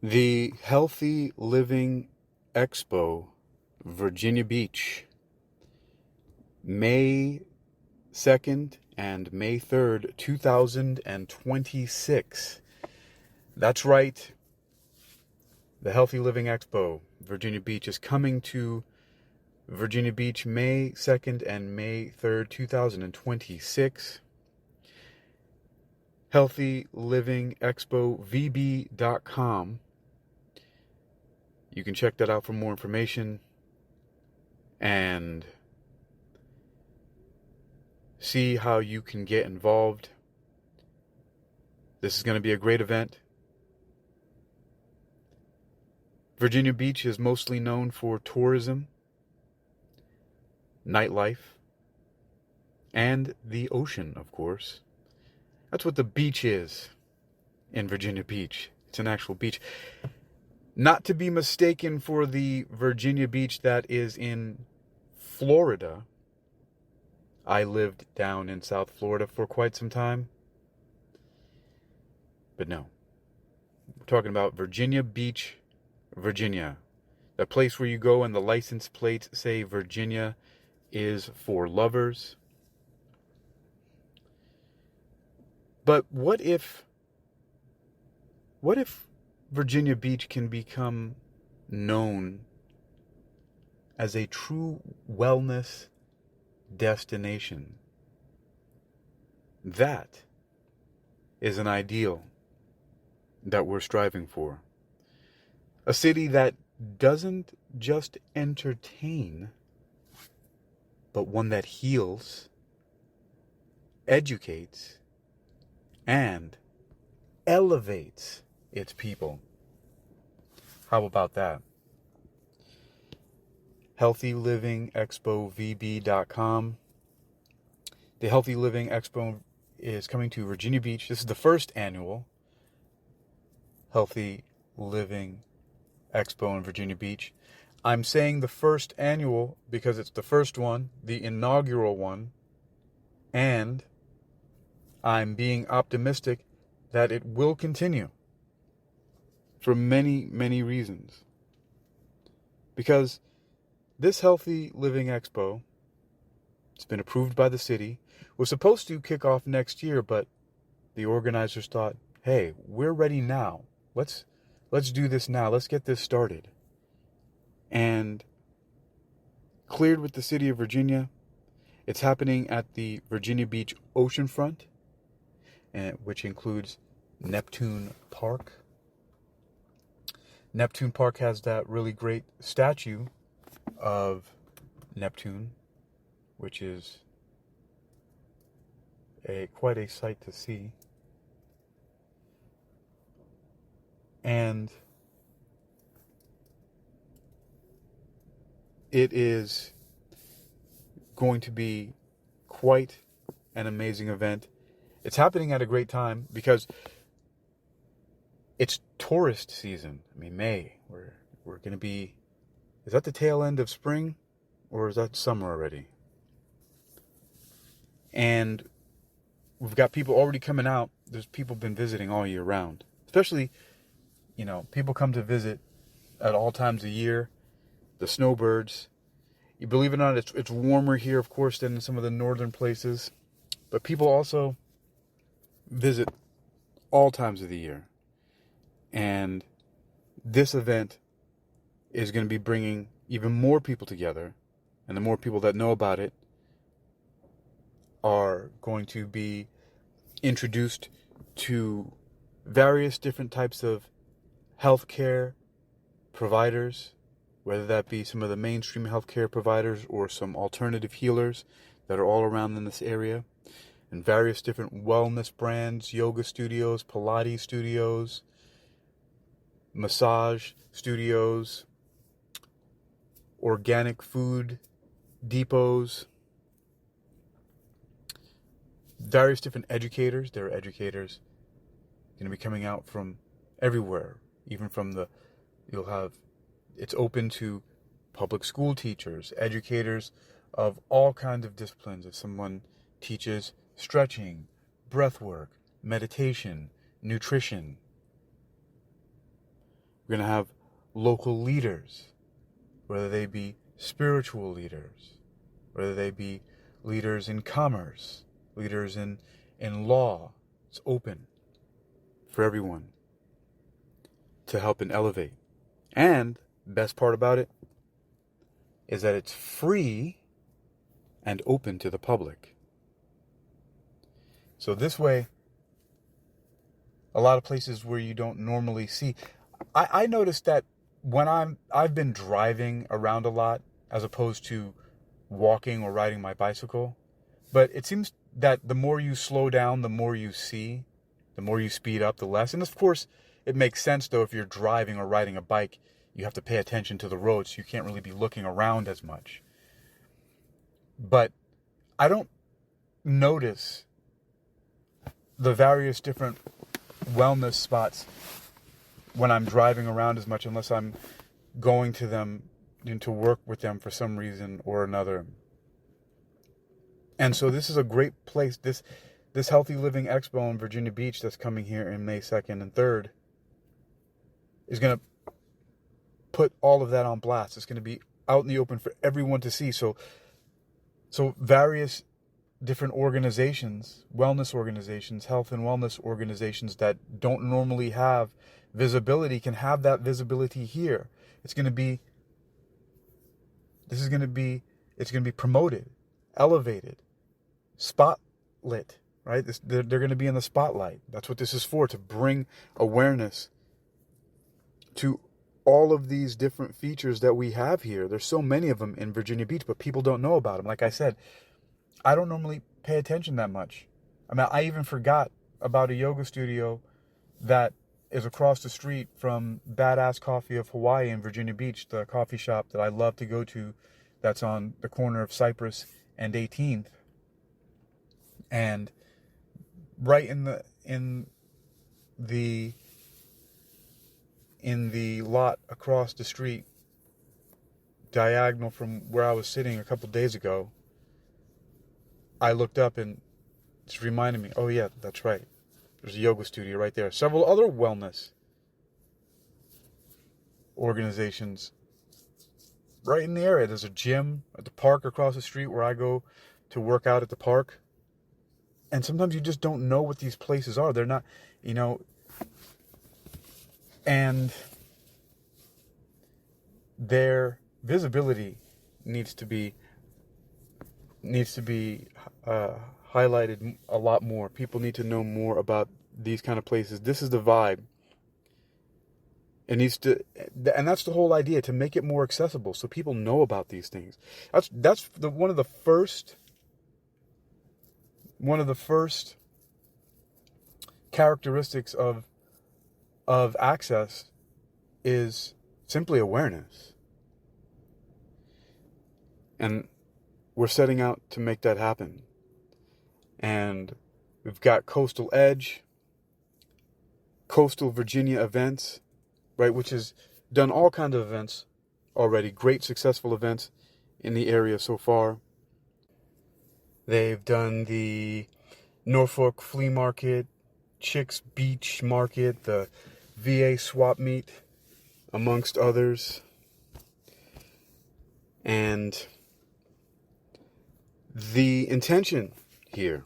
The Healthy Living EXPO, Virginia Beach, May 2nd and May 3rd, 2026. That's right. The Healthy Living EXPO, Virginia Beach, is coming to Virginia Beach May 2nd and May 3rd, 2026. HealthyLivingExpoVB.com. You can check that out for more information and see how you can get involved. This is going to be a great event. Virginia Beach is mostly known for tourism, nightlife, and the ocean, of course. That's what the beach is in Virginia Beach. It's an actual beach. Not to be mistaken for the Virginia Beach that is in Florida. I lived down in South Florida for quite some time. But no. We're talking about Virginia Beach, Virginia. The place where you go and the license plates say Virginia is for lovers. But what if Virginia Beach can become known as a true wellness destination? That is an ideal that we're striving for. A city that doesn't just entertain, but one that heals, educates, and elevates its people. How about that? HealthyLivingExpoVB.com. The Healthy Living Expo is coming to Virginia Beach. This is the first annual Healthy Living Expo in Virginia Beach. I'm saying the first annual because it's the first one, the inaugural one, and I'm being optimistic that it will continue for many, many reasons. Because this Healthy Living Expo, it's been approved by the city, was supposed to kick off next year, but the organizers thought, hey, we're ready now. Let's do this now. Let's get this started. And cleared with the city of Virginia. It's happening at the Virginia Beach oceanfront, which includes Neptune Park. Neptune Park has that really great statue of Neptune, which is quite a sight to see. And it is going to be quite an amazing event. It's happening at a great time because it's tourist season. I mean, May. We're going to be... Is that the tail end of spring? Or is that summer already? And we've got people already coming out. There's people been visiting all year round. Especially, people come to visit at all times of year. The snowbirds. You believe it or not, it's warmer here, of course, than in some of the northern places. But people also visit all times of the year. And this event is going to be bringing even more people together. And the more people that know about it are going to be introduced to various different types of healthcare providers, whether that be some of the mainstream healthcare providers or some alternative healers that are all around in this area, and various different wellness brands, yoga studios, Pilates studios, massage studios, organic food depots, various different educators. There are educators going to be coming out from everywhere, even from it's open to public school teachers, educators of all kinds of disciplines. If someone teaches stretching, breath work, meditation, nutrition, We're going to have local leaders, whether they be spiritual leaders, whether they be leaders in commerce, leaders in law. It's open for everyone to help and elevate. And best part about it is that it's free and open to the public. So this way, a lot of places where you don't normally see, I noticed that when I've been driving around a lot as opposed to walking or riding my bicycle, but it seems that the more you slow down, the more you see, the more you speed up, the less. And of course, it makes sense though, if you're driving or riding a bike, you have to pay attention to the road, so you can't really be looking around as much. But I don't notice the various different wellness spots when I'm driving around as much, unless I'm going to them to work with them for some reason or another. And so this is a great place. This Healthy Living Expo in Virginia Beach that's coming here in May 2nd and 3rd is going to put all of that on blast. It's going to be out in the open for everyone to see. So various different organizations, wellness organizations, health and wellness organizations that don't normally have visibility can have that visibility here. It's going to be promoted, elevated, spotlit, right? They're going to be in the spotlight. That's what this is for, to bring awareness to all of these different features that we have here. There's so many of them in Virginia Beach, but people don't know about them. Like I said, I don't normally pay attention that much. I mean, I even forgot about a yoga studio that is across the street from Badass Coffee of Hawaii in Virginia Beach, the coffee shop that I love to go to, that's on the corner of Cypress and 18th. And right in the lot across the street, diagonal from where I was sitting a couple days ago, I looked up and it's reminded me, oh yeah, that's right. There's a yoga studio right there. Several other wellness organizations right in the area. There's a gym at the park across the street where I go to work out at the park. And sometimes you just don't know what these places are. They're not, and their visibility needs to be highlighted a lot more. People need to know more about these kind of places. This is the vibe. It needs to, and that's the whole idea, to make it more accessible so people know about these things. That's one of the first characteristics of access is simply awareness. And we're setting out to make that happen. And we've got Coastal Edge, Coastal Virginia Events, right, which has done all kinds of events already, great successful events in the area so far. They've done the Norfolk Flea Market, Chicks Beach Market, the VA Swap Meet, amongst others. And the intention here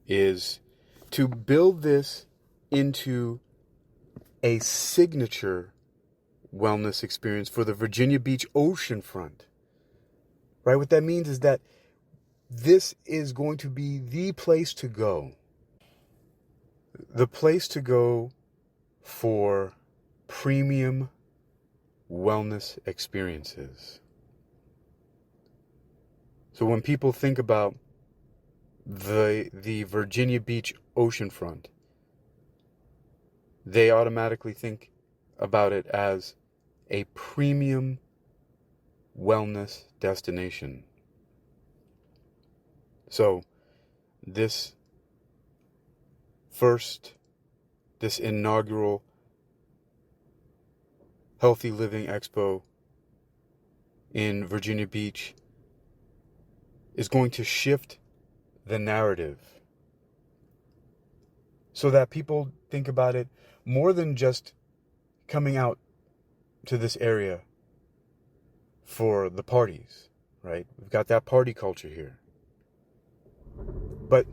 is to build this into a signature wellness experience for the Virginia Beach oceanfront. Right? What that means is that this is going to be the place to go. The place to go for premium wellness experiences. So when people think about the Virginia Beach oceanfront, they automatically think about it as a premium wellness destination. So this inaugural Healthy Living Expo in Virginia Beach is going to shift the narrative so that people think about it more than just coming out to this area for the parties, right? We've got that party culture here. But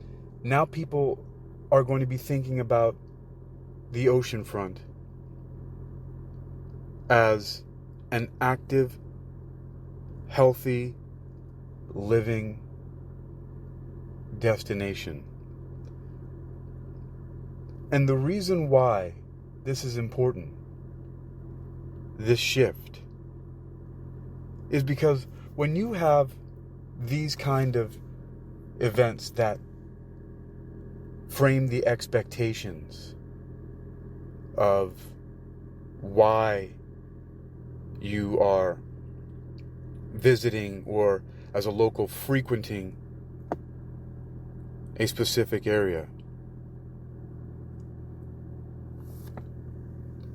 now people are going to be thinking about the oceanfront as an active, healthy, living destination. And the reason why this is important, this shift, is because when you have these kind of events that frame the expectations of why you are visiting or as a local frequenting a specific area,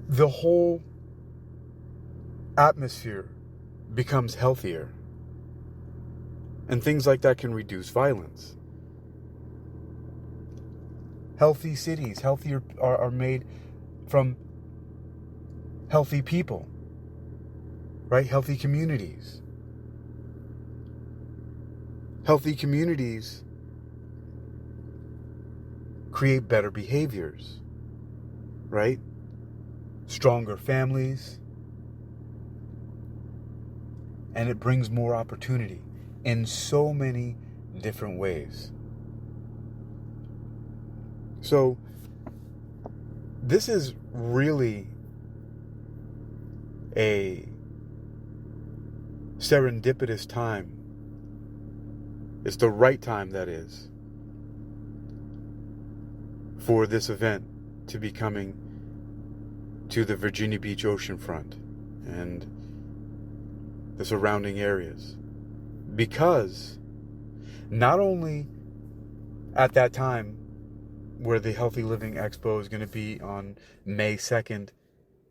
the whole atmosphere becomes healthier. And things like that can reduce violence. Healthy cities, healthier are made from healthy people, right? Healthy communities. Healthy communities create better behaviors, right? Stronger families. And it brings more opportunity in so many different ways. So, this is really a serendipitous time. It's the right time, that is, for this event to be coming to the Virginia Beach oceanfront and the surrounding areas. Because not only at that time where the Healthy Living Expo is going to be on May 2nd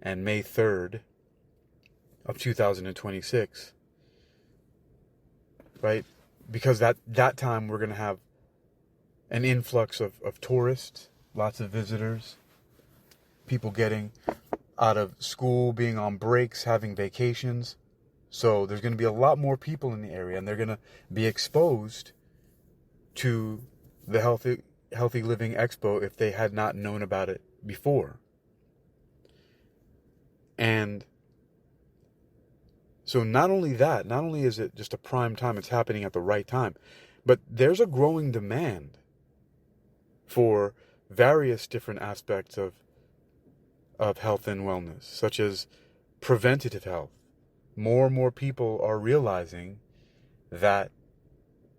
and May 3rd of 2026, right? Because that time we're going to have an influx of tourists, lots of visitors, people getting out of school, being on breaks, having vacations. So there's going to be a lot more people in the area, and they're going to be exposed to the Healthy Living Expo if they had not known about it before. And so not only is it just a prime time, it's happening at the right time, but there's a growing demand for various different aspects of health and wellness, such as preventative health. More and more people are realizing that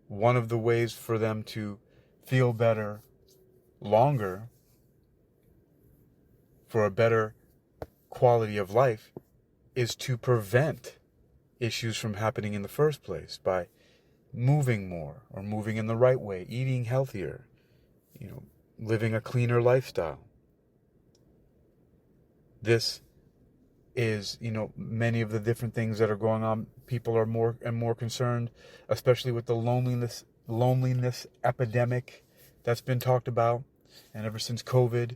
one of the ways for them to feel better longer, for a better quality of life, is to prevent issues from happening in the first place by moving more or moving in the right way, eating healthier, living a cleaner lifestyle. This is, many of the different things that are going on. People are more and more concerned, especially with the loneliness epidemic that's been talked about. And ever since COVID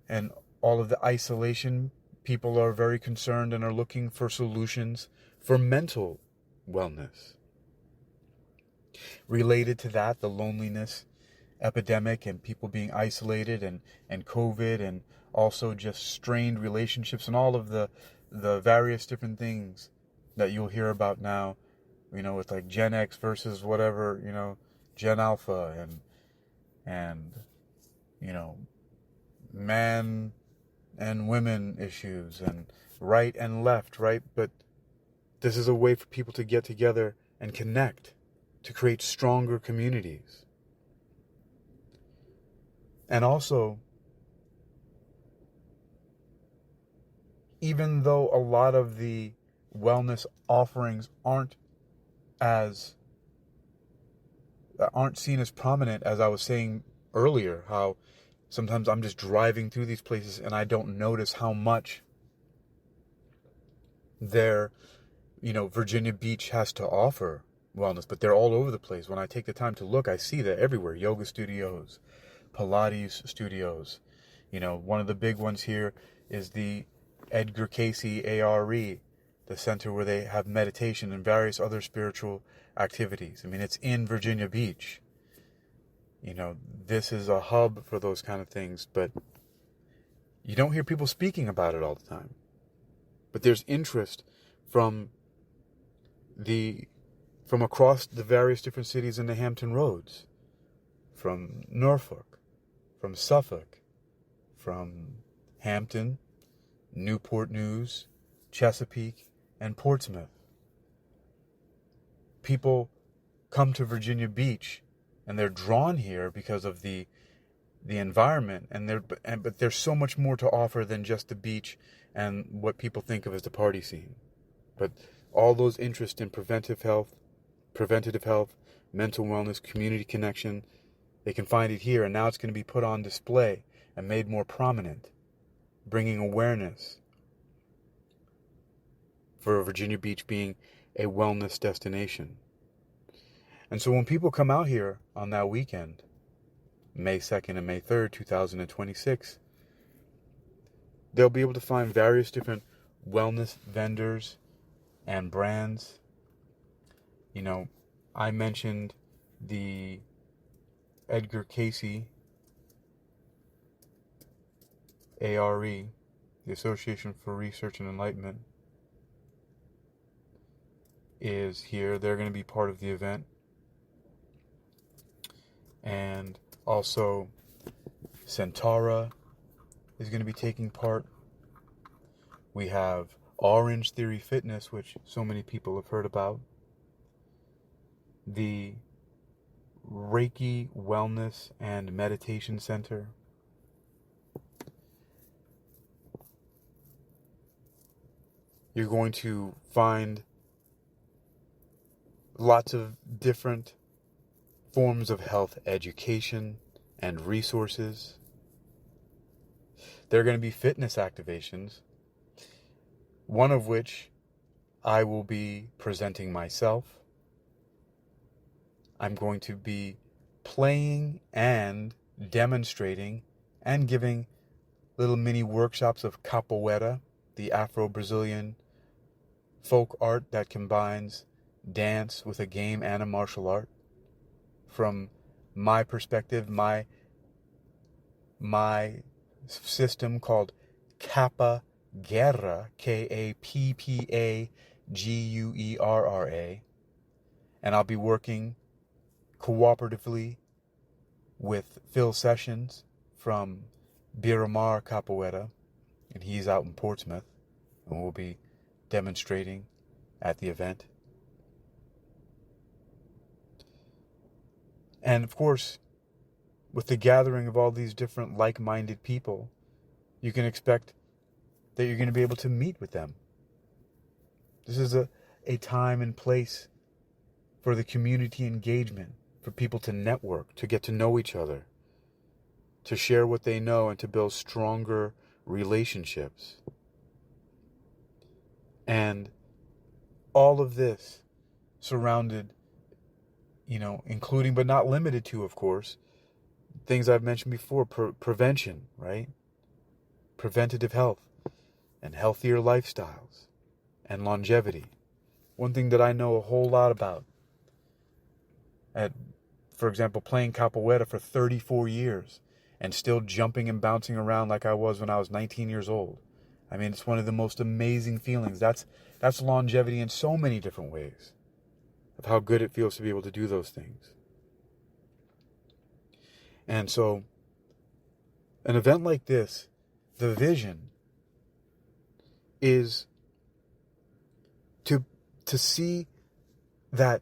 and all of the isolation, people are very concerned and are looking for solutions for mental wellness. Related to that, the loneliness epidemic and people being isolated and COVID, and also just strained relationships and all of the various different things that you'll hear about now, with like Gen X versus whatever, Gen Alpha and man and women issues and right and left, right? But this is a way for people to get together and connect, to create stronger communities. And also, even though a lot of the wellness offerings aren't seen as prominent, as I was saying earlier, how sometimes I'm just driving through these places and I don't notice how much Virginia Beach has to offer wellness, but they're all over the place. When I take the time to look, I see that everywhere. Yoga studios, Pilates studios. One of the big ones here is the Edgar Cayce A.R.E, the center where they have meditation and various other spiritual activities. I mean, it's in Virginia Beach. This is a hub for those kind of things, but you don't hear people speaking about it all the time. But there's interest from across the various different cities in the Hampton Roads, from Norfolk, from Suffolk, from Hampton, Newport News, Chesapeake, and Portsmouth. People come to Virginia Beach and they're drawn here because of the environment, but there's so much more to offer than just the beach and what people think of as the party scene. But all those interests in preventative health, mental wellness, community connection, they can find it here, and now it's going to be put on display and made more prominent, bringing awareness for Virginia Beach being a wellness destination. And so when people come out here on that weekend, May 2nd and May 3rd, 2026, they'll be able to find various different wellness vendors and brands. I mentioned the Edgar Cayce A.R.E, the Association for Research and Enlightenment, is here. They're going to be part of the event. And also Sentara is going to be taking part. We have Orange Theory Fitness, which so many people have heard about. The Reiki Wellness and Meditation Center. You're going to find lots of different forms of health education and resources. There are going to be fitness activations, one of which I will be presenting myself. I'm going to be playing and demonstrating and giving little mini workshops of capoeira, the Afro-Brazilian folk art that combines dance with a game and a martial art. From my perspective, my system called capoeira, Kappaguerra, and I'll be working cooperatively with Phil Sessions from Biramar Capoeira, and he's out in Portsmouth, and we'll be demonstrating at the event. And of course, with the gathering of all these different like-minded people, you can expect that you're going to be able to meet with them. This is a time and place for the community engagement, for people to network, to get to know each other, to share what they know, and to build stronger relationships. And all of this surrounded, including but not limited to, of course, things I've mentioned before, prevention, right? Preventative health and healthier lifestyles and longevity. One thing that I know a whole lot about, for example, playing capoeira for 34 years and still jumping and bouncing around like I was when I was 19 years old. I mean, it's one of the most amazing feelings. That's longevity in so many different ways, of how good it feels to be able to do those things. And so, an event like this, the vision is to see that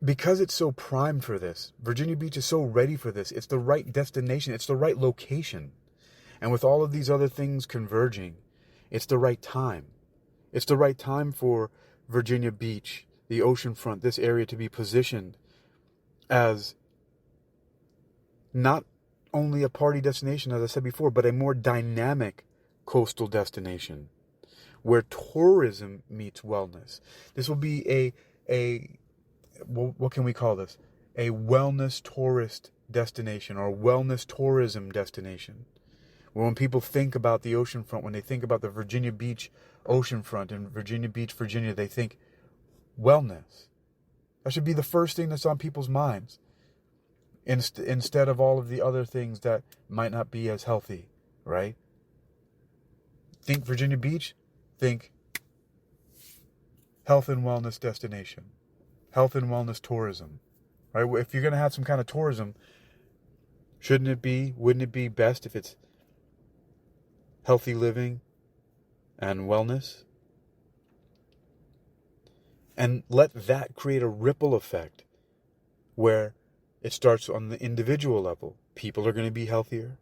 because it's so primed for this, Virginia Beach is so ready for this, it's the right destination, it's the right location. And with all of these other things converging, it's the right time. It's the right time for Virginia Beach, the oceanfront, this area to be positioned as not only a party destination, as I said before, but a more dynamic coastal destination where tourism meets wellness. This will be what can we call this? A wellness tourist destination or wellness tourism destination, When people think about the oceanfront, when they think about the Virginia Beach oceanfront in Virginia Beach, Virginia, they think wellness. That should be the first thing that's on people's minds, instead of all of the other things that might not be as healthy, right? Think Virginia Beach, think health and wellness destination, health and wellness tourism, right? If you're going to have some kind of tourism, wouldn't it be best if it's healthy living and wellness? And let that create a ripple effect where it starts on the individual level. People are going to be healthier.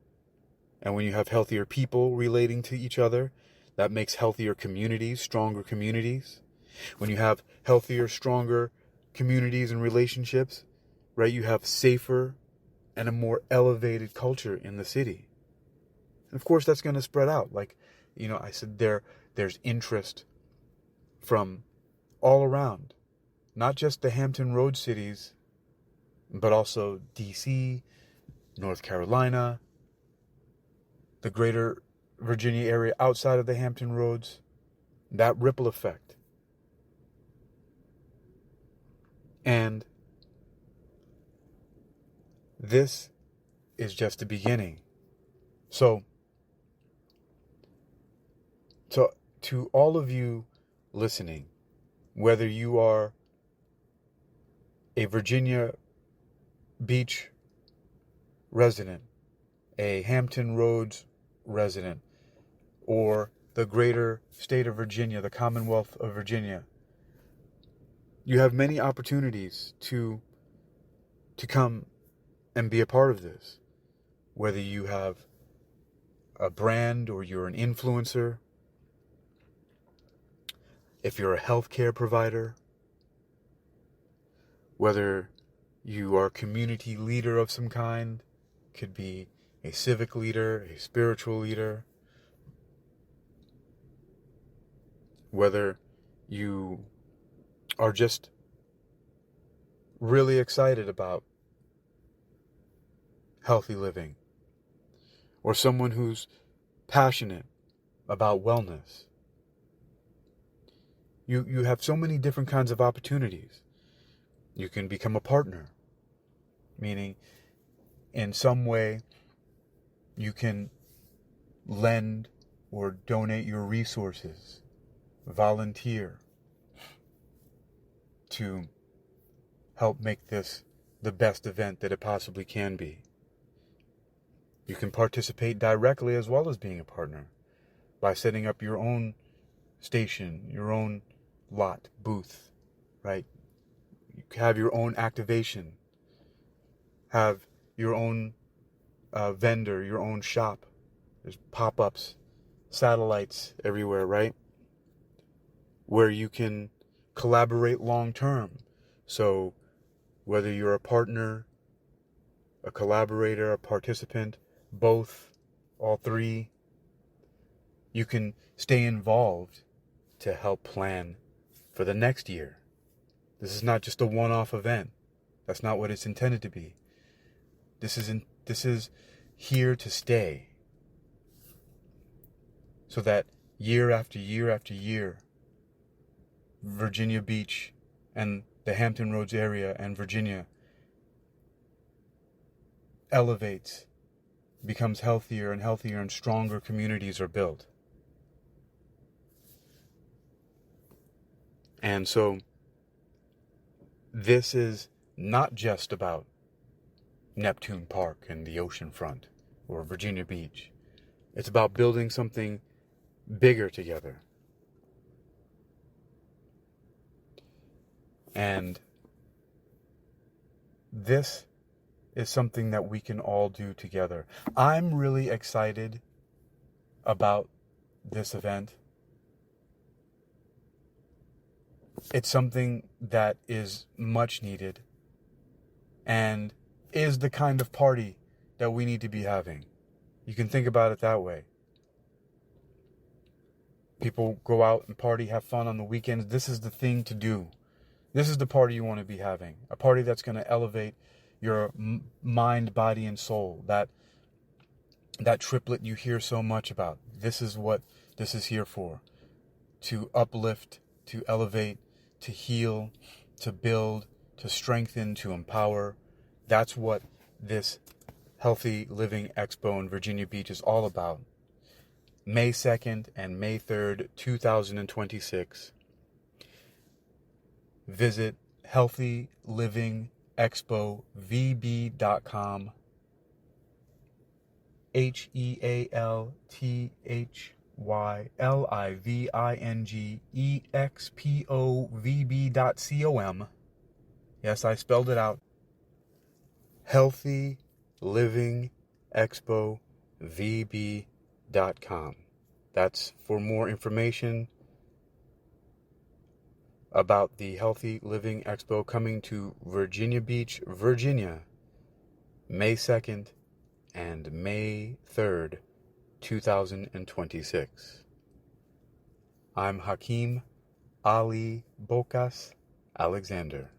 And when you have healthier people relating to each other, that makes healthier communities, stronger communities. When you have healthier, stronger communities and relationships, right, you have safer and a more elevated culture in the city. And of course, that's going to spread out. Like, I said, there's interest from all around, not just the Hampton Road cities, but also DC, North Carolina, the greater Virginia area outside of the Hampton Roads, that ripple effect. And this is just the beginning. So to all of you listening, whether you are a Virginia Beach resident, a Hampton Roads resident, or the greater state of Virginia, the Commonwealth of Virginia, you have many opportunities to come and be a part of this. Whether you have a brand or you're an influencer, if you're a healthcare provider, whether you are a community leader of some kind, could be a civic leader, a spiritual leader, whether you are just really excited about healthy living, or someone who's passionate about wellness. You have so many different kinds of opportunities. You can become a partner, meaning in some way you can lend or donate your resources, volunteer to help make this the best event that it possibly can be. You can participate directly as well as being a partner by setting up your own station, your own lot, booth, right? You have your own activation, have your own vendor, your own shop. There's pop-ups, satellites everywhere, right? Where you can collaborate long-term. So whether you're a partner, a collaborator, a participant, both, all three, you can stay involved to help plan for the next year. This is not just a one-off event. That's not what it's intended to be. This is here to stay. So that year after year after year, Virginia Beach and the Hampton Roads area and Virginia elevates, becomes healthier and healthier, and stronger communities are built. And so this is not just about Neptune Park and the oceanfront or Virginia Beach. It's about building something bigger together. And this is something that we can all do together. I'm really excited about this event. It's something that is much needed and is the kind of party that we need to be having. You can think about it that way. People go out and party, have fun on the weekends. This is the thing to do. This is the party you want to be having. A party that's going to elevate your mind, body, and soul. That that triplet you hear so much about. This is what this is here for. To uplift, to elevate, to heal, to build, to strengthen, to empower. That's what this Healthy Living Expo in Virginia Beach is all about. May 2nd and May 3rd, 2026. Visit healthylivingexpovb.com. healthylivingexpovb.com. Yes, I spelled it out. healthylivingexpovb.com. That's for more information about the Healthy Living Expo coming to Virginia Beach, Virginia, May 2nd and May 3rd, 2026. I'm Hakeem Ali-Bocas Alexander.